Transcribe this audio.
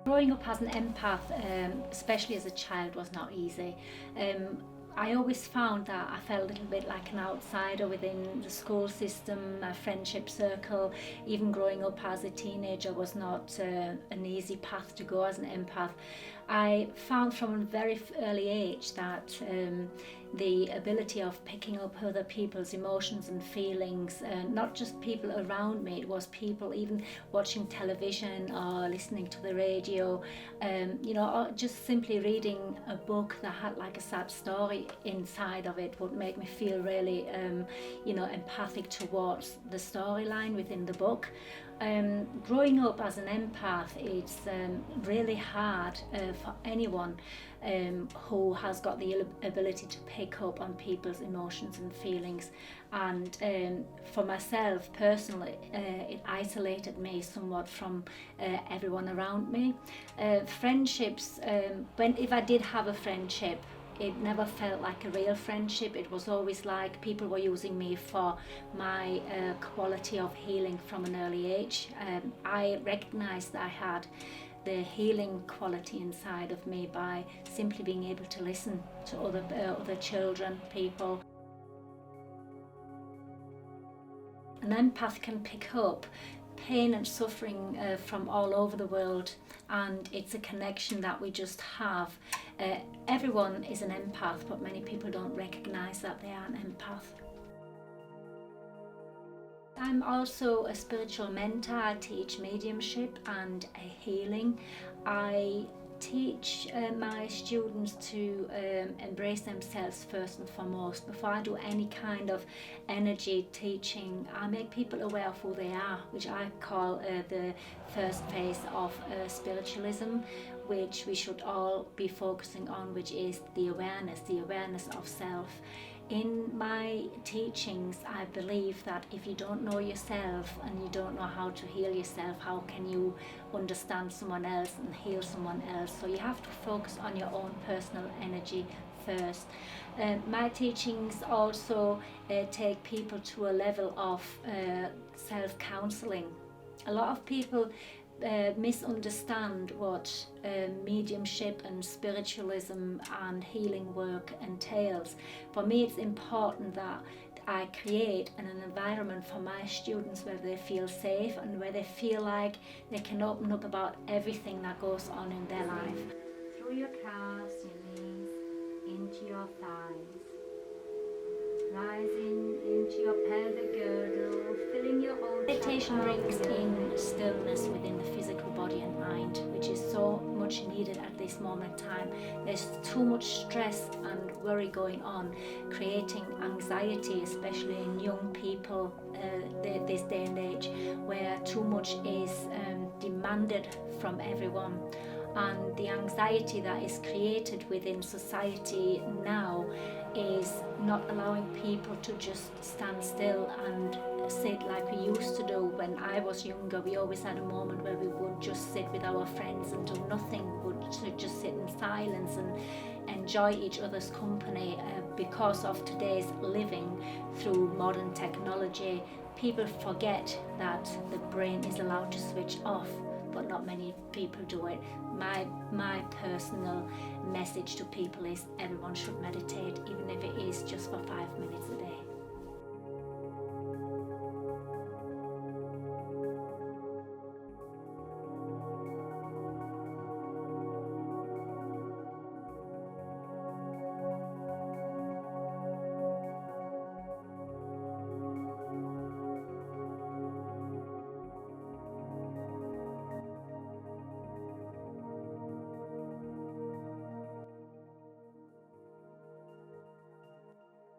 Growing up as an empath, especially as a child, was not easy. I always found that I felt a little bit like an outsider within the school system, my friendship circle. Even growing up as a teenager was not an easy path to go as an empath. I found from a very early age that the ability of picking up other people's emotions and feelings, not just people around me, it was people even watching television or listening to the radio, or just simply reading a book that had like a sad story inside of it would make me feel really empathic towards the storyline within the book. Growing up as an empath, it's really hard for anyone who has got the ability to pick up on people's emotions and feelings. And for myself personally, it isolated me somewhat from everyone around me. Friendships, if I did have a friendship, it never felt like a real friendship. It was always like people were using me for my quality of healing from an early age. I recognized that I had the healing quality inside of me by simply being able to listen to other children, people. An empath can pick up pain and suffering from all over the world, and it's a connection that we just have. Everyone is an empath, but many people don't recognize that they are an empath. I'm also a spiritual mentor. I teach mediumship and healing. I teach my students to embrace themselves first and foremost. Before I do any kind of energy teaching, I make people aware of who they are, which I call the first phase of spiritualism, which we should all be focusing on, which is the awareness of self. In my teachings, I believe that if you don't know yourself and you don't know how to heal yourself, how can you understand someone else and heal someone else? So you have to focus on your own personal energy first. My teachings also take people to a level of self-counseling. A lot of people misunderstand what mediumship and spiritualism and healing work entails. For me, it's important that I create an environment for my students where they feel safe and where they feel like they can open up about everything that goes on in their life. Through your calves, your knees, into your thighs, rising into your pelvic girdle, filling your whole. Meditation brings in stillness within the physical body and mind, which is so much needed at this moment in time. There's too much stress and worry going on, creating anxiety, especially in young people this day and age, where too much is demanded from everyone. And the anxiety that is created within society now is not allowing people to just stand still and sit like we used to do. When I was younger, we always had a moment where we would just sit with our friends and do nothing, but to just sit in silence and enjoy each other's company. Because of today's living through modern technology, people forget that the brain is allowed to switch off, but not many people do it. My personal message to people is everyone should meditate, even if it is just for 5 minutes a day.